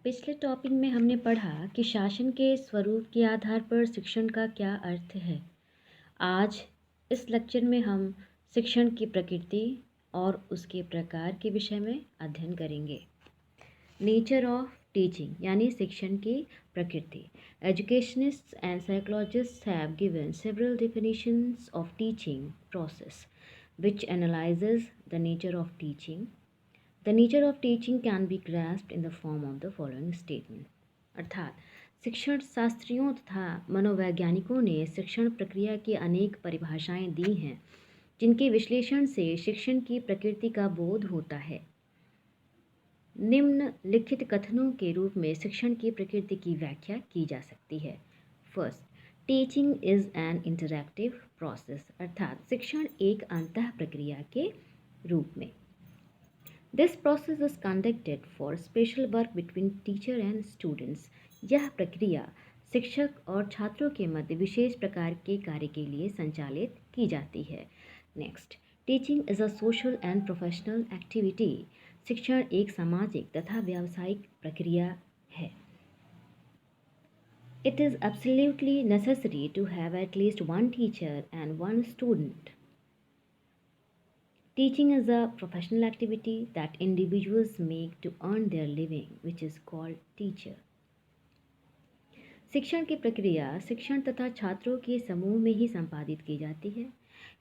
पिछले टॉपिक में हमने पढ़ा कि शासन के स्वरूप के आधार पर शिक्षण का क्या अर्थ है। आज इस लेक्चर में हम शिक्षण की प्रकृति और उसके प्रकार के विषय में अध्ययन करेंगे। नेचर ऑफ टीचिंग यानी शिक्षण की प्रकृति। Educationists and psychologists have given several definitions of teaching process which analyzes the nature of teaching. The nature of teaching can be grasped in the form of the following statement. अर्थात शिक्षण शास्त्रियों तथा मनोवैज्ञानिकों ने शिक्षण प्रक्रिया की अनेक परिभाषाएं दी हैं जिनके विश्लेषण से शिक्षण की प्रकृति का बोध होता है। निम्नलिखित कथनों के रूप में शिक्षण की प्रकृति की व्याख्या की जा सकती है। First, teaching is an interactive process, अर्थात शिक्षण एक अंतः प्रक्रिया के रूप में। This process is conducted for special work between teacher and students. यह प्रक्रिया शिक्षक और छात्रों के मध्य विशेष प्रकार के कार्य के लिए संचालित की जाती है। Next, teaching is a social and professional activity. शिक्षण एक सामाजिक तथा व्यावसायिक प्रक्रिया है। It is absolutely necessary to have at least one teacher and one student. Teaching is a professional activity that individuals make to earn their living, which is called teacher. शिक्षण की प्रक्रिया शिक्षण तथा छात्रों के समूह में ही संपादित की जाती है।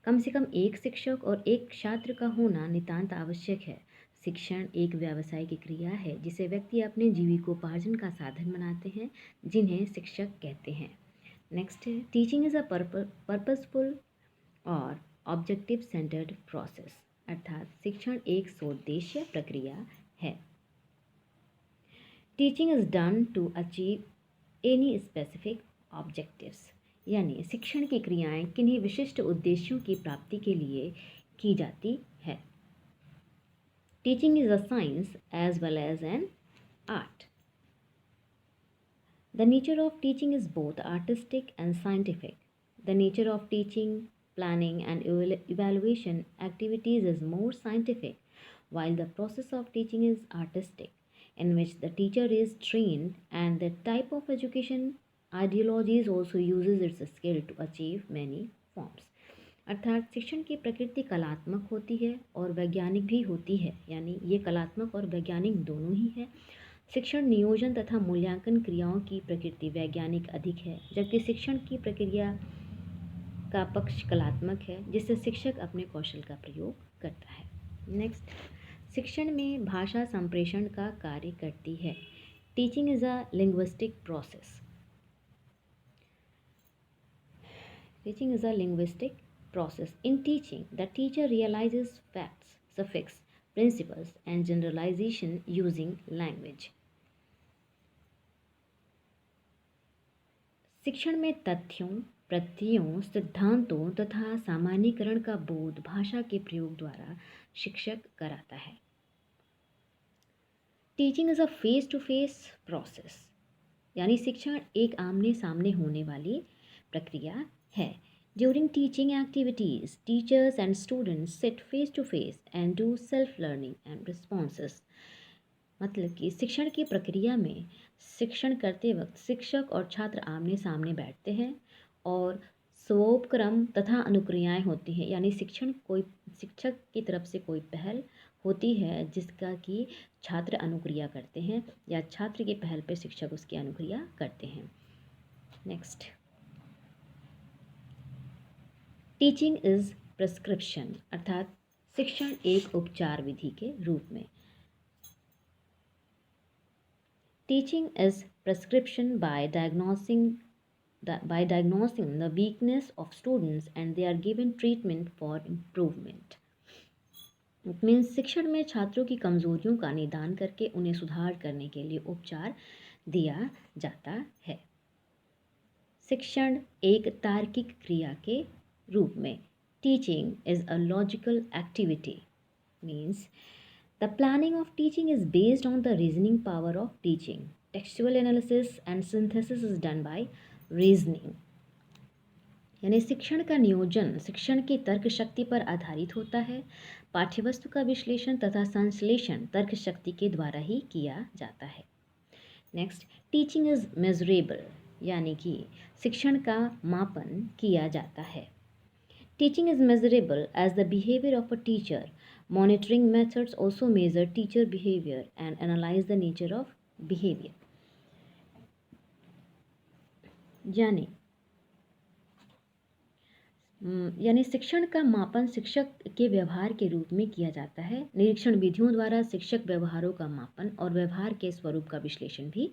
कम से कम एक शिक्षक और एक छात्र का होना नितांत आवश्यक है। शिक्षण एक व्यावसायिक क्रिया है जिसे व्यक्ति अपने जीविकोपार्जन का साधन बनाते हैं, जिन्हें शिक्षक कहते हैं। नेक्स्ट है, टीचिंग इज़ अ पर्पसफुल और ऑब्जेक्टिव सेंटर्ड प्रोसेस, अर्थात शिक्षण एक सोद्देश्य प्रक्रिया है। Teaching is done to achieve any specific objectives, यानी शिक्षण की क्रियाएं किन्हीं विशिष्ट उद्देश्यों की प्राप्ति के लिए की जाती है। Teaching is a science as well as an art. The nature of teaching is both artistic and scientific. The nature of teaching, planning and evaluation activities is more scientific, while the process of teaching is artistic, in which the teacher is trained and the type of education ideologies also uses its skill to achieve many forms. अर्थात शिक्षण की प्रकृति कलात्मक होती है और वैज्ञानिक भी होती है, यानी ये कलात्मक और वैज्ञानिक दोनों ही है। शिक्षण नियोजन तथा मूल्यांकन क्रियाओं की प्रकृति वैज्ञानिक अधिक है, जबकि शिक्षण की प्रक्रिया का पक्ष कलात्मक है, जिससे शिक्षक अपने कौशल का प्रयोग करता है। नेक्स्ट, शिक्षण में भाषा संप्रेषण का कार्य करती है। Teaching is a linguistic process. Teaching is a linguistic process. In teaching the teacher realises facts, suffix, principles and generalisation using language. शिक्षण में तथ्यों, प्रत्ययों, सिद्धांतों तथा सामान्यीकरण का बोध भाषा के प्रयोग द्वारा शिक्षक कराता है। Teaching is a face to face process, यानी शिक्षण एक आमने सामने होने वाली प्रक्रिया है। During teaching activities teachers and students sit face to face and do self learning and responses. मतलब कि शिक्षण की प्रक्रिया में शिक्षण करते वक्त शिक्षक और छात्र आमने सामने बैठते हैं और स्वोपक्रम तथा अनुक्रियाएं होती हैं, यानी शिक्षक की तरफ से कोई पहल होती है जिसका कि छात्र अनुक्रिया करते हैं, या छात्र की पहल पर शिक्षक उसकी अनुक्रिया करते हैं। नेक्स्ट, टीचिंग इज प्रिस्क्रिप्शन, अर्थात शिक्षण एक उपचार विधि के रूप में। Teaching is prescription by diagnosing the weakness of students and they are given treatment for improvement. It means शिक्षण में छात्रों की कमजोरियों का निदान करके उन्हें सुधार करने के लिए उपचार दिया जाता है। शिक्षण एक तार्किक क्रिया के रूप में। Teaching is a logical activity, means the planning of teaching is based on the reasoning power of teaching. Textual analysis and synthesis is done by reasoning. यानी शिक्षण का नियोजन शिक्षण की तर्क शक्ति पर आधारित होता है। पाठ्यवस्तु का विश्लेषण तथा संश्लेषण तर्क शक्ति के द्वारा ही किया जाता है। नेक्स्ट, टीचिंग इज़ मेजरेबल, यानी कि शिक्षण का मापन किया जाता है। Teaching is measurable as the behaviour of a teacher. Monitoring methods also measure teacher behaviour and analyse the nature of behaviour. यानी शिक्षण का मापन शिक्षक के व्यवहार के रूप में किया जाता है। निरीक्षण विधियों द्वारा शिक्षक व्यवहारों का मापन और व्यवहार के स्वरूप का विश्लेषण भी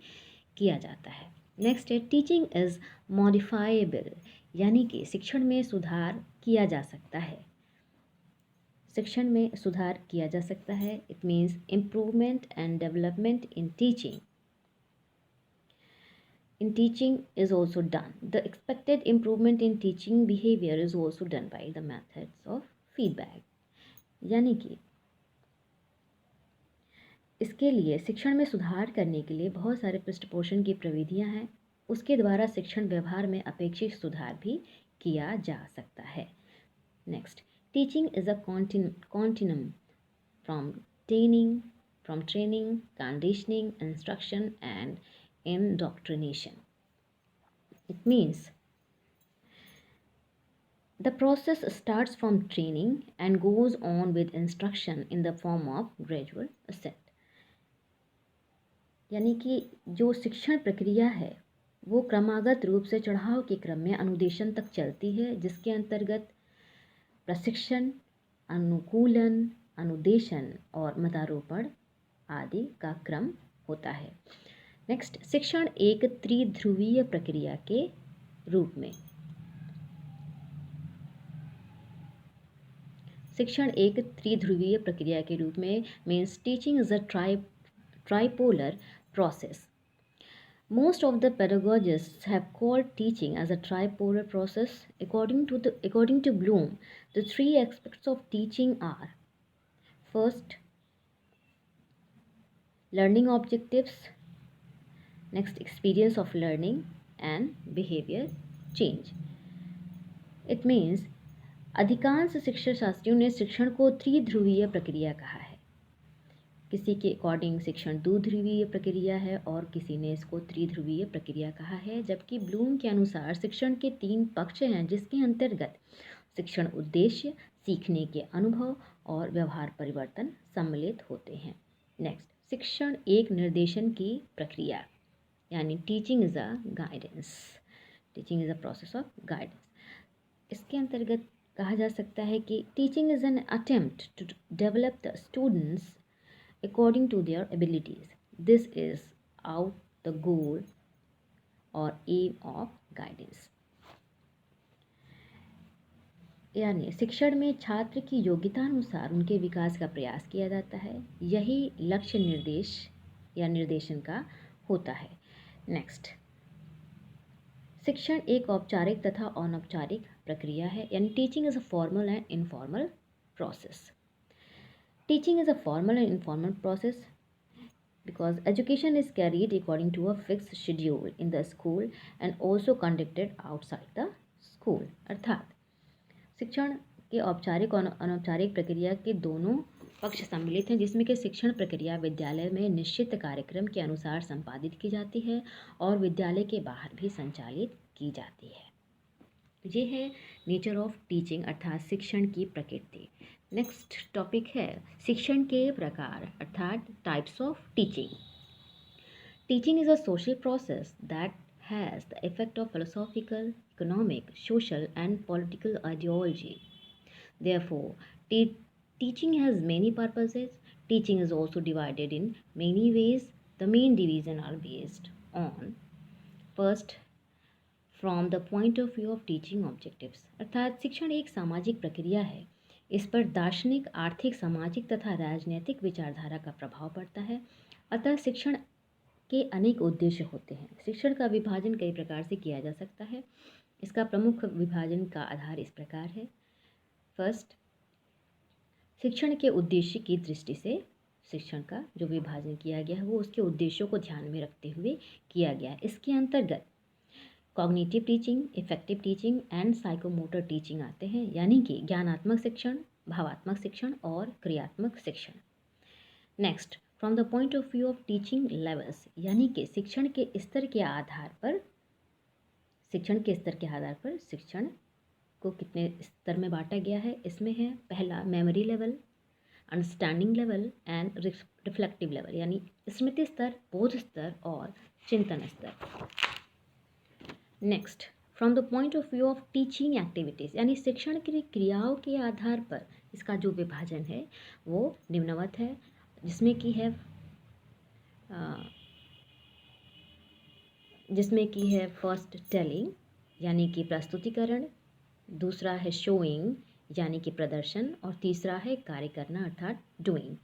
किया जाता है। नेक्स्ट है, टीचिंग इज़ मॉडिफाइबल, यानी कि शिक्षण में सुधार किया जा सकता है। शिक्षण में सुधार किया जा सकता है। It means improvement and development in teaching is also done. The expected improvement in teaching behavior is also done by the methods of feedback. यानी कि इसके लिए शिक्षण में सुधार करने के लिए बहुत सारे पृष्ठपोषण की प्रविधियां हैं। उसके द्वारा शिक्षण व्यवहार में अपेक्षित सुधार भी किया जा सकता है। Next, teaching is a continuum from training, conditioning, instruction and indoctrination. It means the process starts from training and goes on with instruction in the form of gradual ascent. यानी कि जो शिक्षण प्रक्रिया है वो क्रमागत रूप से चढ़ाव के क्रम में अनुदेशन तक चलती है, जिसके अंतर्गत प्रशिक्षण, अनुकूलन, अनुदेशन और मतारोपण आदि का क्रम होता है। नेक्स्ट, शिक्षण एक त्रिध्रुवीय प्रक्रिया के रूप में means teaching is a tripolar process. Most of the pedagogists have called teaching as a tripolar process. According to Bloom, the three aspects of teaching are: first, learning objectives; next, experience of learning; and behavior change. It means अधिकांश शिक्षा शास्त्रियों ने शिक्षण को त्रिध्रुवीय प्रक्रिया कहा है। किसी के अकॉर्डिंग शिक्षण द्विध्रुवीय प्रक्रिया है और किसी ने इसको त्रिध्रुवीय प्रक्रिया कहा है, जबकि ब्लूम के अनुसार शिक्षण के 3 पक्ष हैं, जिसके अंतर्गत शिक्षण उद्देश्य, सीखने के अनुभव और व्यवहार परिवर्तन सम्मिलित होते हैं। नेक्स्ट, शिक्षण एक निर्देशन की प्रक्रिया, यानी teaching is a guidance. Teaching is a process of guidance. इसके अंतर्गत कहा जा सकता है कि teaching is an attempt to develop the students according to their abilities. This is out the goal or aim of guidance. यानी शिक्षण में छात्र की योग्यता अनुसार उनके विकास का प्रयास किया जाता है। यही लक्ष्य निर्देश या निर्देशन का होता है। नेक्स्ट, शिक्षण एक औपचारिक तथा अनौपचारिक प्रक्रिया है, यानी teaching is a formal and informal process. Teaching is a formal and informal process because education is carried according to a fixed schedule in the school and also conducted outside the school. अर्थात शिक्षण के औपचारिक और अनौपचारिक प्रक्रिया के दोनों पक्ष सम्मिलित हैं, जिसमें कि शिक्षण प्रक्रिया विद्यालय में निश्चित कार्यक्रम के अनुसार संपादित की जाती है और विद्यालय के बाहर भी संचालित की जाती है। ये है नेचर ऑफ टीचिंग अर्थात शिक्षण की प्रकृति। नेक्स्ट टॉपिक है शिक्षण के प्रकार अर्थात types of teaching. Teaching is a social process that has the effect of philosophical, economic, social and political ideology. Therefore teaching has many purposes. Teaching is also divided in many ways. The main division are based on first from the point of view of teaching objectives. अर्थात शिक्षण एक सामाजिक प्रक्रिया है। इस पर दार्शनिक, आर्थिक, सामाजिक तथा राजनीतिक विचारधारा का प्रभाव पड़ता है। अतः शिक्षण के अनेक उद्देश्य होते हैं। शिक्षण का विभाजन कई प्रकार से किया जा सकता है। इसका प्रमुख विभाजन का आधार इस प्रकार है। फर्स्ट, शिक्षण के उद्देश्य की दृष्टि से शिक्षण का जो विभाजन किया गया है वो उसके उद्देश्यों को ध्यान में रखते हुए किया गया है। इसके अंतर्गत cognitive teaching, effective teaching and psychomotor teaching आते हैं, यानी कि ज्ञानात्मक शिक्षण, भावात्मक शिक्षण और क्रियात्मक शिक्षण। Next, from the point of view of teaching levels, यानी कि शिक्षण के स्तर के आधार पर शिक्षण को कितने स्तर में बांटा गया है। इसमें है पहला memory level, understanding level and reflective level, यानी स्मृति स्तर, बोध स्तर और चिंतन स्तर। Next, from the point of view of teaching activities, यानी शिक्षण की क्रियाओं के आधार पर इसका जो विभाजन है वो निम्नवत है, जिसमें की है फर्स्ट टेलिंग यानी कि प्रस्तुतिकरण, दूसरा है शोइंग यानी कि प्रदर्शन, और तीसरा है कार्य करना अर्थात डूइंग।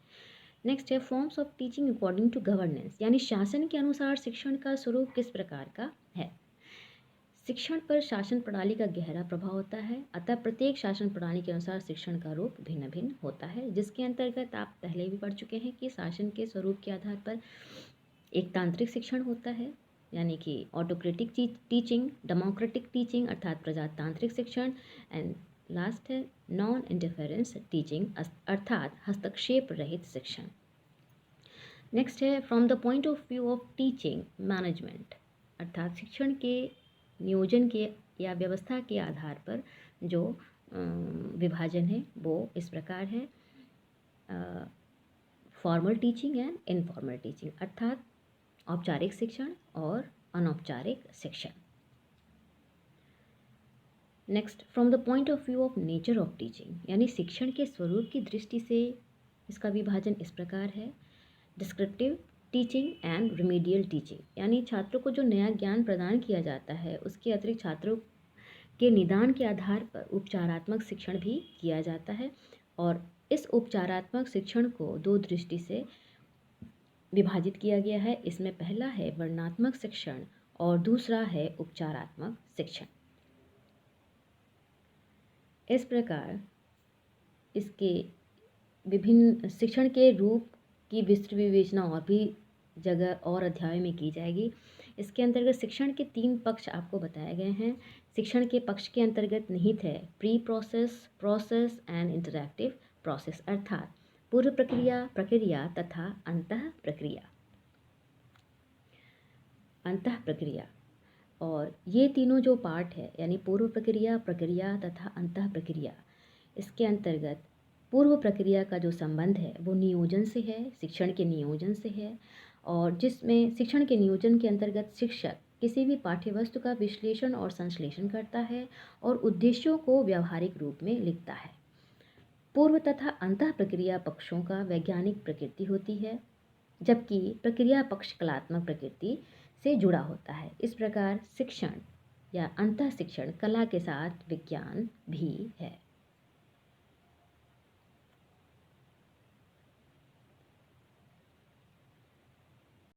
नेक्स्ट है forms of teaching according to governance, यानी शासन के अनुसार शिक्षण का स्वरूप किस प्रकार का है। शिक्षण पर शासन प्रणाली का गहरा प्रभाव होता है, अतः प्रत्येक शासन प्रणाली के अनुसार शिक्षण का रूप भिन्न भिन्न होता है, जिसके अंतर्गत आप पहले भी पढ़ चुके हैं कि शासन के स्वरूप के आधार पर एक तांत्रिक शिक्षण होता है यानी कि ऑटोक्रेटिक टीचिंग, डेमोक्रेटिक टीचिंग अर्थात प्रजातांत्रिक शिक्षण, एंड लास्ट है नॉन इंटरफेरेंस टीचिंग अर्थात हस्तक्षेप रहित शिक्षण। नेक्स्ट है from the point of view of teaching management, अर्थात शिक्षण के नियोजन के या व्यवस्था के आधार पर जो विभाजन है वो इस प्रकार है, formal teaching and informal teaching, अर्थात औपचारिक शिक्षण और अनौपचारिक शिक्षण। Next, from the point of view of nature of teaching, यानी शिक्षण के स्वरूप की दृष्टि से इसका विभाजन इस प्रकार है, descriptive teaching and remedial teaching, यानी छात्रों को जो नया ज्ञान प्रदान किया जाता है उसके अतिरिक्त छात्रों के निदान के आधार पर उपचारात्मक शिक्षण भी किया जाता है, और इस उपचारात्मक शिक्षण को दो दृष्टि से विभाजित किया गया है। इसमें पहला है वर्णनात्मक शिक्षण और दूसरा है उपचारात्मक शिक्षण। इस प्रकार इसके विभिन्न शिक्षण के रूप की विस्तृत विवेचना और भी जगह और अध्याय में की जाएगी। इसके अंतर्गत शिक्षण के 3 पक्ष आपको बताए गए हैं। शिक्षण के पक्ष के अंतर्गत निहित है pre process, process and interactive process, अर्थात पूर्व प्रक्रिया तथा अंतः प्रक्रिया। और ये तीनों जो पार्ट है यानी पूर्व प्रक्रिया तथा अंतः प्रक्रिया, इसके अंतर्गत पूर्व प्रक्रिया का जो संबंध है वो नियोजन से है, शिक्षण के नियोजन से है, और जिसमें शिक्षण के नियोजन के अंतर्गत शिक्षक किसी भी पाठ्यवस्तु का विश्लेषण और संश्लेषण करता है और उद्देश्यों को व्यावहारिक रूप में लिखता है। पूर्व तथा अंतः प्रक्रिया पक्षों का वैज्ञानिक प्रकृति होती है, जबकि प्रक्रिया पक्ष कलात्मक प्रकृति से जुड़ा होता है। इस प्रकार शिक्षण या अंतः शिक्षण कला के साथ विज्ञान भी है।